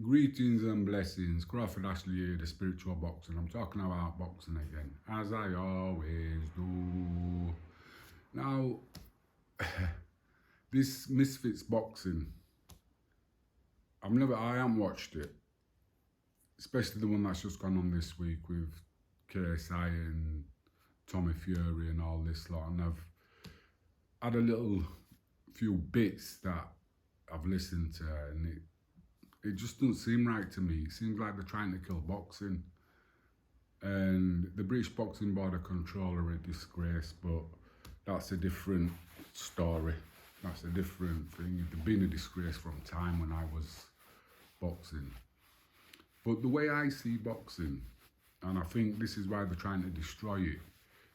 Greetings and blessings. Crawford Ashley here, the spiritual boxing. I'm talking about boxing again, as I always do. Now, this Misfits boxing, I haven't watched it, especially the one that's just gone on this week with KSI and Tommy Fury and all this lot. And I've had a little few bits that I've listened to, and it just doesn't seem right to me. It seems like they're trying to kill boxing. And the British Boxing Board of Control are a disgrace, but that's a different story. That's a different thing. They've been a disgrace from time when I was boxing. But the way I see boxing, and I think this is why they're trying to destroy it,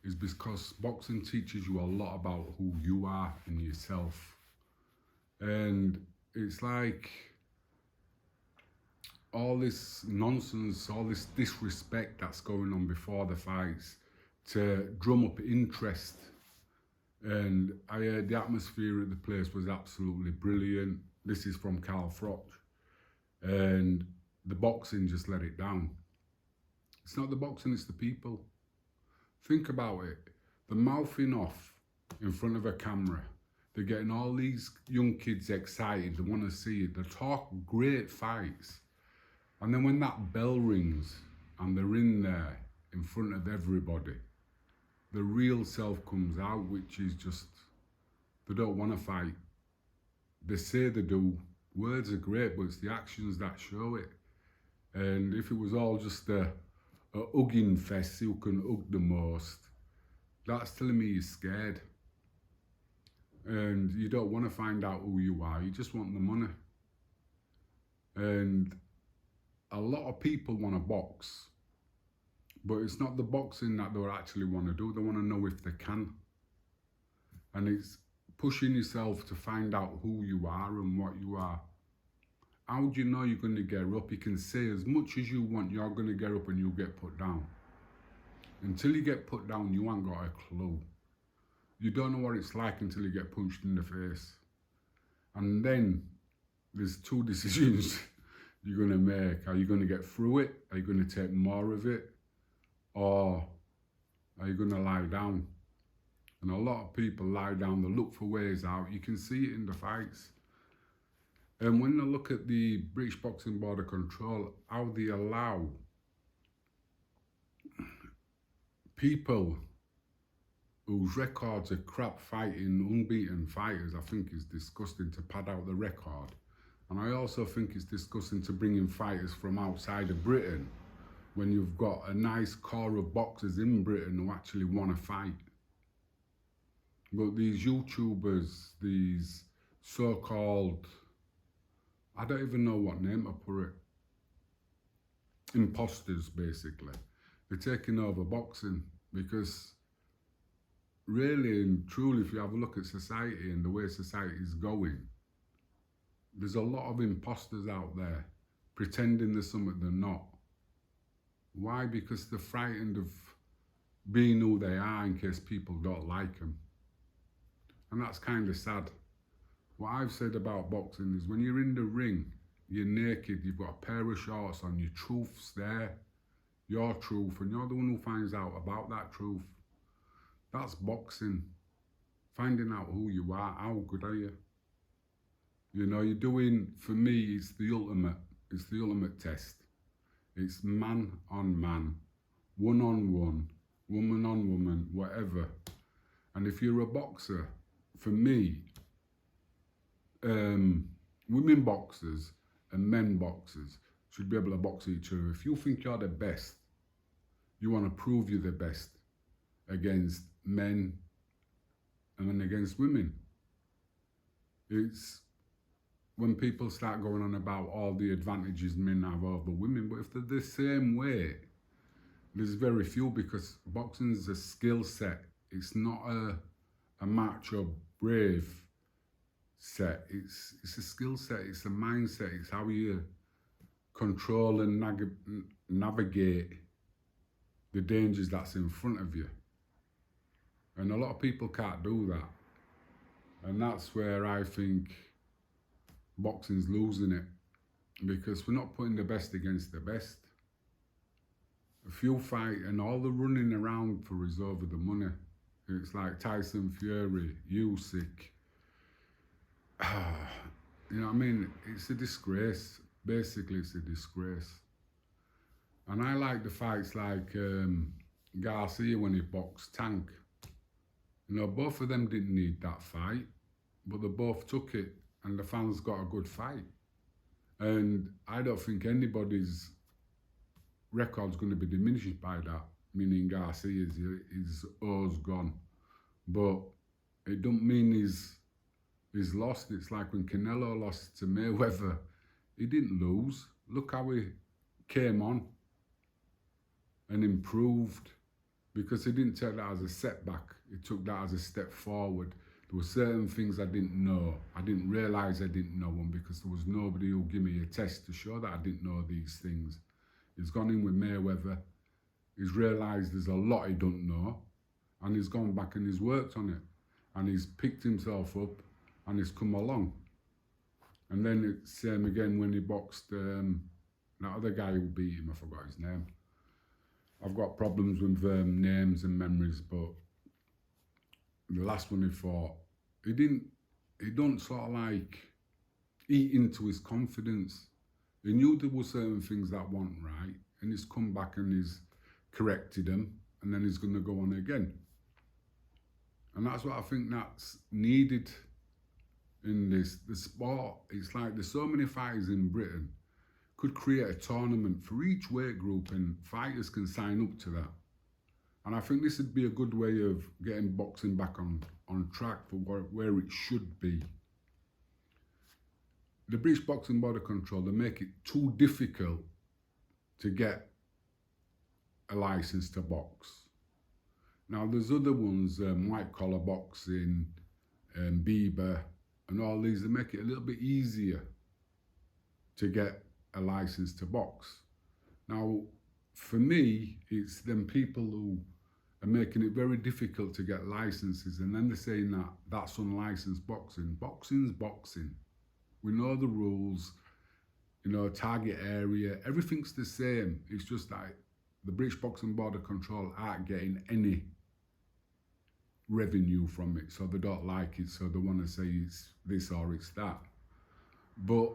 is because boxing teaches you a lot about who you are and yourself. And it's like all this nonsense, all this disrespect that's going on before the fights to drum up interest. And I heard the atmosphere at the place was absolutely brilliant. This is from Carl Froch. And the boxing just let it down. It's not the boxing, it's the people. Think about it. They're mouthing off in front of a camera. They're getting all these young kids excited. They want to see it. They talk great fights. And then when that bell rings and they're in there in front of everybody, the real self comes out, which is just, they don't want to fight. They say they do. Words are great, but it's the actions that show it. And if it was all just a hugging fest, who can hug the most, that's telling me you're scared. And you don't want to find out who you are, you just want the money. And a lot of people want to box, but it's not the boxing that they actually want to do. They want to know if they can. And it's pushing yourself to find out who you are and what you are. How do you know you're going to get up? You can say as much as you want, you're going to get up and you'll get put down. Until you get put down, you ain't got a clue. You don't know what it's like until you get punched in the face. And then there's two decisions you're going to make. Are you going to get through it? Are you going to take more of it? Or are you going to lie down? And a lot of people lie down, they look for ways out. You can see it in the fights. And when I look at the British Boxing Board of Control, how they allow people whose records are crap fighting unbeaten fighters, I think is disgusting, to pad out the record. And I also think it's disgusting to bring in fighters from outside of Britain when you've got a nice core of boxers in Britain who actually want to fight. But these YouTubers, these so-called, I don't even know what name to put it, imposters basically, they're taking over boxing. Because really and truly, if you have a look at society and the way society is going, there's a lot of imposters out there pretending there's something they're not. Why? Because they're frightened of being who they are in case people don't like them. And that's kind of sad. What I've said about boxing is when you're in the ring, you're naked, you've got a pair of shorts on, your truth's there, your truth, and you're the one who finds out about that truth. That's boxing. Finding out who you are, how good are you? You know, you're doing, for me, it's the ultimate test. It's man on man, one on one, woman on woman, whatever. And if you're a boxer, for me, women boxers and men boxers should be able to box each other. If you think you're the best, you want to prove you're the best against men and then against women. It's when people start going on about all the advantages men have over women, but if they're the same way, there's very few, because boxing is a skill set. It's not a macho brave set. It's a skill set, it's a mindset, it's how you control and navigate the dangers that's in front of you. And a lot of people can't do that. And that's where I think boxing's losing it. because we're not putting the best against the best. A few fight and all the running around for is over the money. It's like Tyson Fury, Usyk. You know what I mean? It's a disgrace. Basically, it's a disgrace. And I like the fights like Garcia when he boxed Tank. You know, both of them didn't need that fight, but they both took it and the fans got a good fight. And I don't think anybody's record's going to be diminished by that, meaning Garcia's his O's gone. But it don't mean he's lost. It's like when Canelo lost to Mayweather, he didn't lose. Look how he came on and improved, because he didn't take that as a setback. He took that as a step forward. There were certain things I didn't know. I didn't realise I didn't know them because there was nobody who gave me a test to show that I didn't know these things. He's gone in with Mayweather. He's realised there's a lot he don't know, and he's gone back and he's worked on it, and he's picked himself up and he's come along. And then it's same again when he boxed that other guy who beat him. I forgot his name. I've got problems with names and memories, but the last one he fought, he don't sort of like eat into his confidence. He knew there were certain things that weren't right, and he's come back and he's corrected them, and then he's going to go on again. And that's what I think that's needed in the sport. It's like there's so many fighters in Britain, could create a tournament for each weight group and fighters can sign up to that. And I think this would be a good way of getting boxing back on track for where it should be. The British Boxing Board of Control, they make it too difficult to get a license to box. Now there's other ones, white collar boxing, Bieber, and all these, they make it a little bit easier to get a license to box. Now, for me, it's them people who are making it very difficult to get licenses, and then they're saying that that's unlicensed boxing. Boxing's boxing. We know the rules, you know, target area, everything's the same. It's just that the British Boxing Board of Control aren't getting any revenue from it, so they don't like it, so they want to say it's this or it's that. But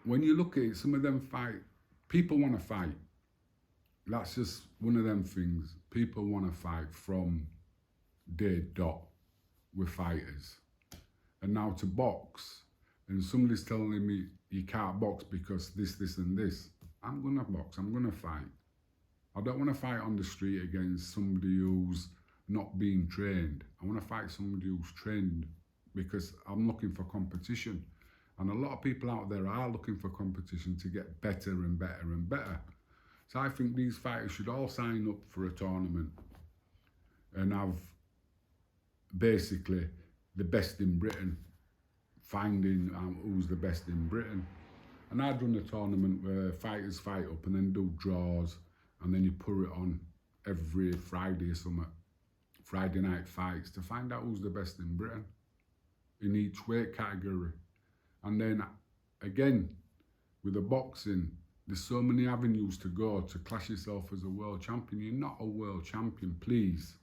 when you look at it, some of them fight, people want to fight. That's just one of them things. People want to fight from day dot with fighters. And now to box, and somebody's telling me you can't box because this, and this. I'm going to box, I'm going to fight. I don't want to fight on the street against somebody who's not being trained. I want to fight somebody who's trained because I'm looking for competition. And a lot of people out there are looking for competition to get better and better and better. So I think these fighters should all sign up for a tournament and have basically the best in Britain, finding who's the best in Britain. And I'd run a tournament where fighters fight up and then do draws, and then you put it on every Friday or something, Friday night fights, to find out who's the best in Britain in each weight category. And then again, with the boxing, there's so many avenues to go to class yourself as a world champion. You're not a world champion, please.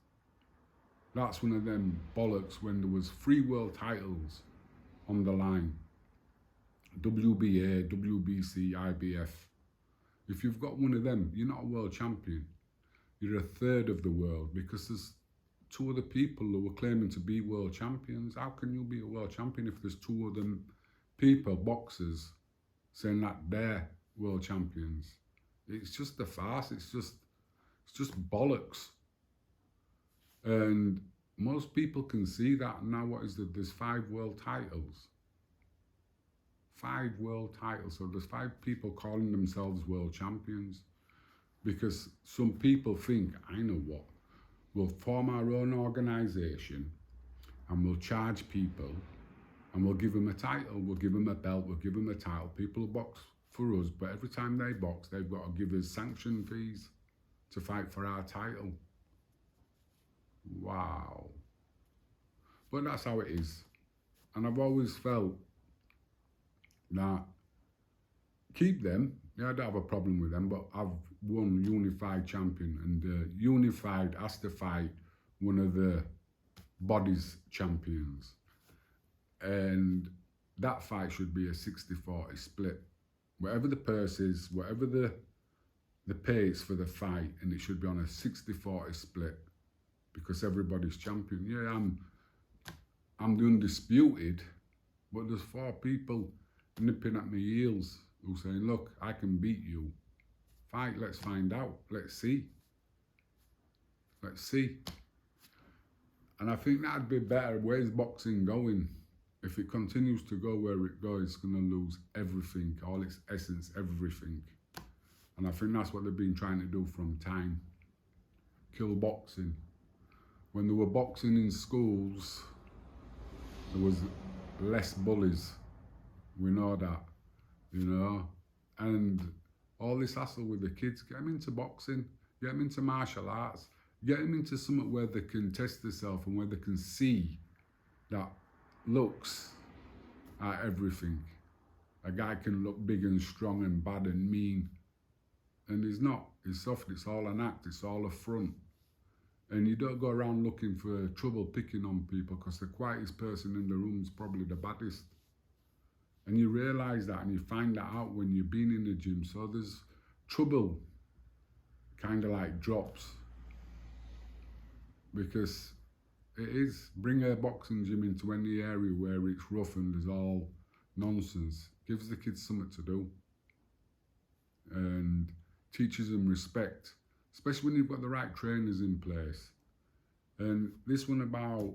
That's one of them bollocks when there was 3 world titles on the line. WBA, WBC, IBF. If you've got one of them, you're not a world champion. You're a third of the world, because there's 2 other people who are claiming to be world champions. How can you be a world champion if there's 2 of them people, boxers, saying that they're world champions? It's just a farce. It's just bollocks. And most people can see that. Now what is there's 5 world titles. 5 world titles. So there's 5 people calling themselves world champions, because some people think, I know what, we'll form our own organisation and we'll charge people and we'll give them a title, we'll give them a belt, we'll give them a title. People box for us, but every time they box, they've got to give us sanction fees to fight for our title. Wow. But that's how it is. And I've always felt that keep them. Yeah, I don't have a problem with them, but I've won unified champion, and unified has to fight one of the body's champions, and that fight should be a 60-40 split. Whatever the purse is, whatever the pay is for the fight, and it should be on a 60-40 split because everybody's champion. Yeah, I'm the undisputed, but there's 4 people nipping at my heels who saying, look, I can beat you. Fight, let's find out. Let's see. Let's see. And I think that'd be better. Where's boxing going? If it continues to go where it goes, it's going to lose everything, all its essence, everything. And I think that's what they've been trying to do from time. Kill boxing. When there were boxing in schools, there was less bullies. We know that, you know. And all this hassle with the kids, get them into boxing, get them into martial arts, get them into something where they can test themselves and where they can see that looks are everything. A guy can look big and strong and bad and mean, and he's not. He's soft. It's all an act. It's all a front. And you don't go around looking for trouble picking on people, because the quietest person in the room is probably the baddest. And you realise that, and you find that out when you've been in the gym. So there's trouble kind of like drops, because it is, bring a boxing gym into any area where it's rough and there's all nonsense. Gives the kids something to do and teaches them respect, especially when you've got the right trainers in place. And this one about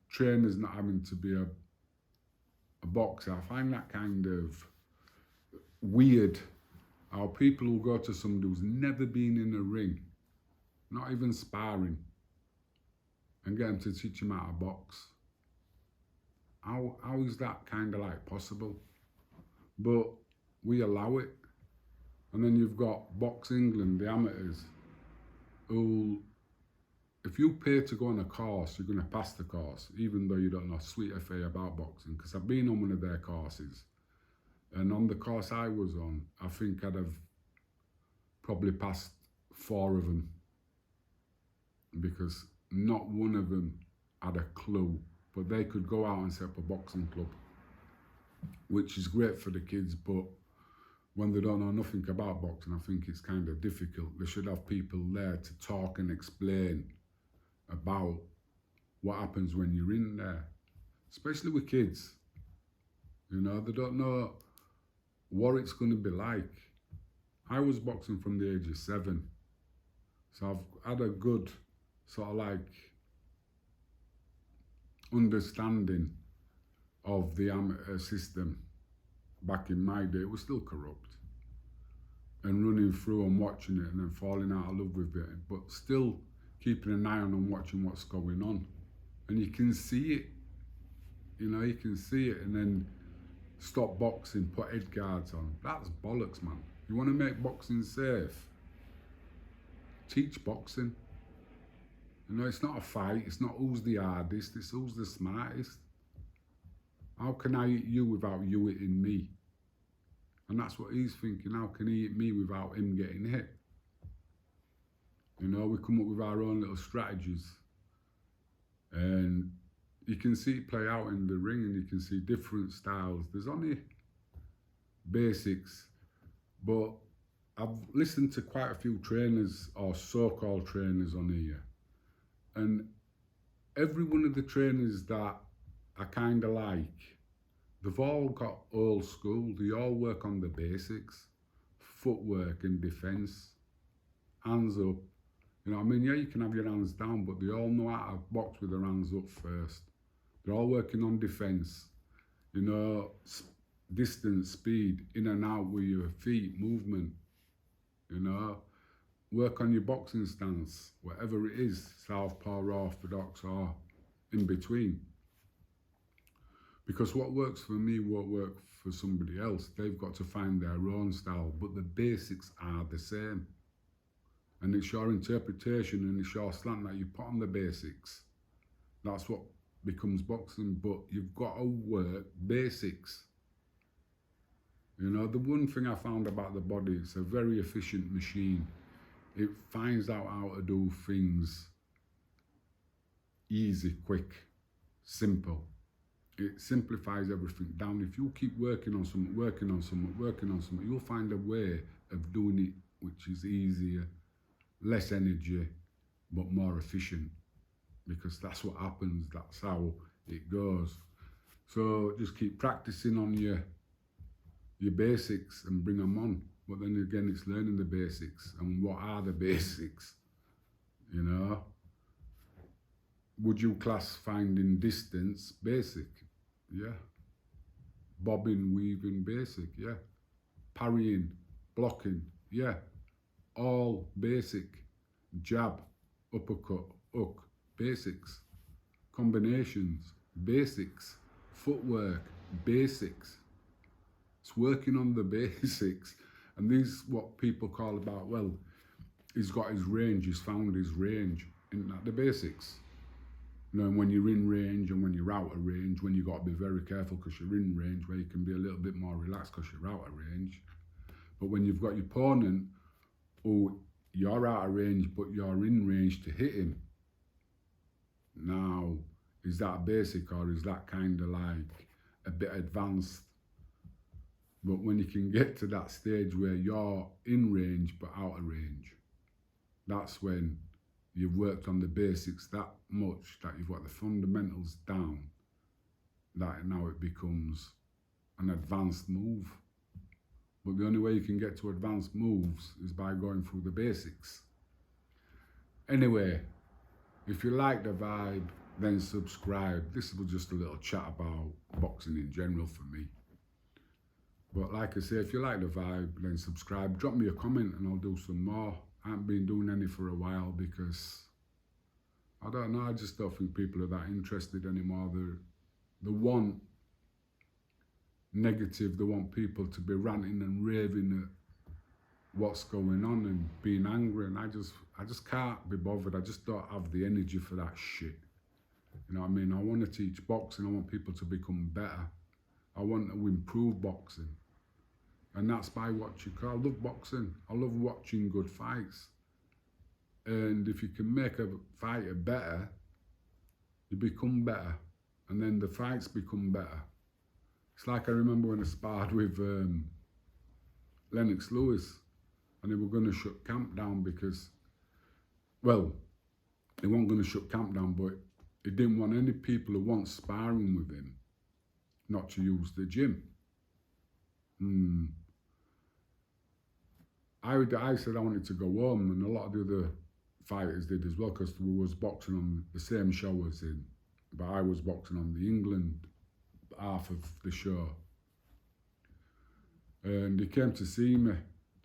trainers not having to be a boxer, I find that kind of weird. How people will go to somebody who's never been in a ring, not even sparring, and get them to teach them how to box. How is that kind of like possible? But we allow it. And then you've got Box England, the amateurs, who, if you pay to go on a course, you're going to pass the course, even though you don't know sweet FA about boxing. Because I've been on one of their courses, and on the course I was on, I think I'd have probably passed 4 of them, because not one of them had a clue, but they could go out and set up a boxing club, which is great for the kids. But when they don't know nothing about boxing, I think it's kind of difficult. They should have people there to talk and explain about what happens when you're in there, especially with kids. You know, they don't know what it's going to be like. I was boxing from the age of 7, so I've had a good sort of like understanding of the amateur system. Back in my day, it was still corrupt, and running through and watching it and then falling out of love with it, but still keeping an eye on and watching what's going on. And you can see it, you know, you can see it, and then stop boxing, put head guards on. That's bollocks, man. You want to make boxing safe? Teach boxing. You know, it's not a fight, it's not who's the hardest, it's who's the smartest. How can I eat you without you eating me? And that's what he's thinking. How can he eat me without him getting hit? You know, we come up with our own little strategies. And you can see it play out in the ring, and you can see different styles. There's only basics, but I've listened to quite a few trainers, or so-called trainers, on here. And every one of the trainers that I kind of like, they've all got old school. They all work on the basics, footwork and defence, hands up. You know what I mean? Yeah, you can have your hands down, but they all know how to box with their hands up first. They're all working on defence, you know, distance, speed, in and out with your feet, movement, you know. Work on your boxing stance, whatever it is, southpaw, orthodox, or in between. Because what works for me won't work for somebody else. They've got to find their own style, but the basics are the same. And it's your interpretation and it's your slant that you put on the basics. That's what becomes boxing, but you've got to work basics. You know, the one thing I found about the body, it's a very efficient machine. It finds out how to do things easy, quick, simple. It simplifies everything down. If you keep working on something, you'll find a way of doing it which is easier, less energy, but more efficient. Because that's what happens, that's how it goes. So just keep practicing on your basics and bring them on. But then again, it's learning the basics. And what are the basics? You know? Would you class finding distance basic? Yeah. Bobbing, weaving, basic, yeah. Parrying, blocking, yeah. All basic. Jab, uppercut, hook, basics. Combinations, basics. Footwork, basics. It's working on the basics. And this is what people call about, well, he's got his range, he's found his range. Isn't that the basics? You know, when you're in range and when you're out of range, when you've got to be very careful because you're in range, where you can be a little bit more relaxed because you're out of range. But when you've got your opponent, oh, you're out of range, but you're in range to hit him. Now, is that basic or is that kind of like a bit advanced? But when you can get to that stage where you're in range but out of range, that's when you've worked on the basics that much that you've got the fundamentals down, that now it becomes an advanced move. But the only way you can get to advanced moves is by going through the basics. Anyway, if you like the vibe, then subscribe. This was just a little chat about boxing in general for me. But like I say, if you like the vibe, then subscribe. Drop me a comment and I'll do some more. I haven't been doing any for a while because, I don't know, I just don't think people are that interested anymore. They want negative, they want people to be ranting and raving at what's going on and being angry, and I just can't be bothered. I just don't have the energy for that shit. You know what I mean? I want to teach boxing, I want people to become better. I want to improve boxing. And that's by watching. I love boxing. I love watching good fights. And if you can make a fighter better, you become better. And then the fights become better. It's like I remember when I sparred with Lennox Lewis, and they were going to shut camp down because, well, they weren't going to shut camp down, but he didn't want any people who want sparring with him not to use the gym. I said I wanted to go home, and a lot of the other fighters did as well, because we was boxing on the same show as him, but I was boxing on the England half of the show. And he came to see me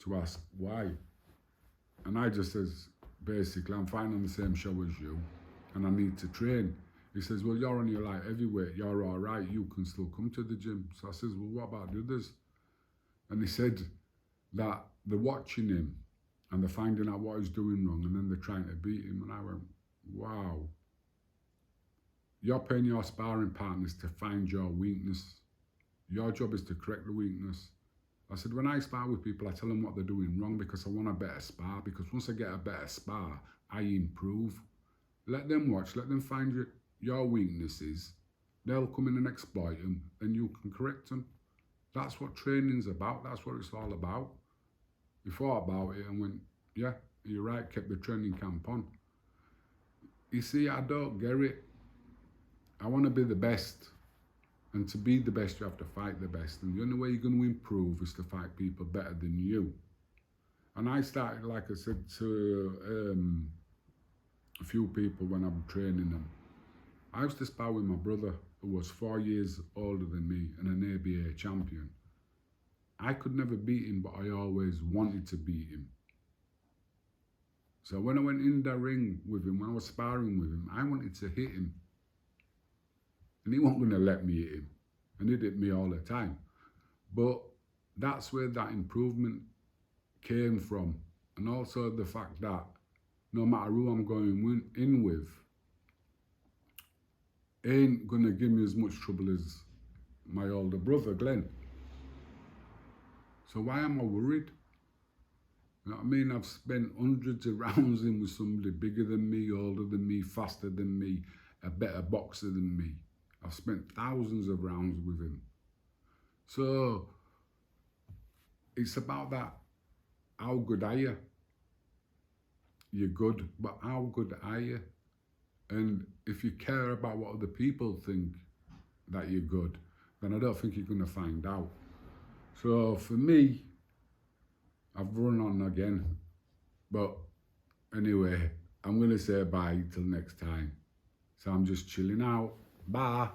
to ask why. And I just says, basically, I'm fighting on the same show as you, and I need to train. He says, well, you're on your light heavyweight, you're all right, you can still come to the gym. So I says, well, what about the others? And he said that they're watching him and they're finding out what he's doing wrong, and then they're trying to beat him. And I went, wow. You're paying your sparring partners to find your weakness. Your job is to correct the weakness. I said, when I spar with people, I tell them what they're doing wrong because I want a better spar, because once I get a better spar, I improve. Let them watch, let them find your weaknesses. They'll come in and exploit them, and you can correct them. That's what training's about. That's what it's all about. He thought about it and went, yeah, you're right, kept the training camp on. You see, I don't get it. I want to be the best. And to be the best, you have to fight the best. And the only way you're going to improve is to fight people better than you. And I started, like I said, to a few people when I'm training them. I used to spar with my brother, who was 4 years older than me and an ABA champion. I could never beat him, but I always wanted to beat him. So when I went in the ring with him, when I was sparring with him, I wanted to hit him. And he wasn't going to let me hit him. And he'd hit me all the time. But that's where that improvement came from. And also the fact that no matter who I'm going in with, ain't going to give me as much trouble as my older brother, Glenn. So why am I worried? You know what I mean? I've spent hundreds of rounds in with somebody bigger than me, older than me, faster than me, a better boxer than me. I've spent thousands of rounds with him. So it's about that. How good are you? You're good, but how good are you? And if you care about what other people think that you're good, then I don't think you're going to find out. So for me, I've run on again. But anyway, I'm going to say bye till next time. So I'm just chilling out. Bye.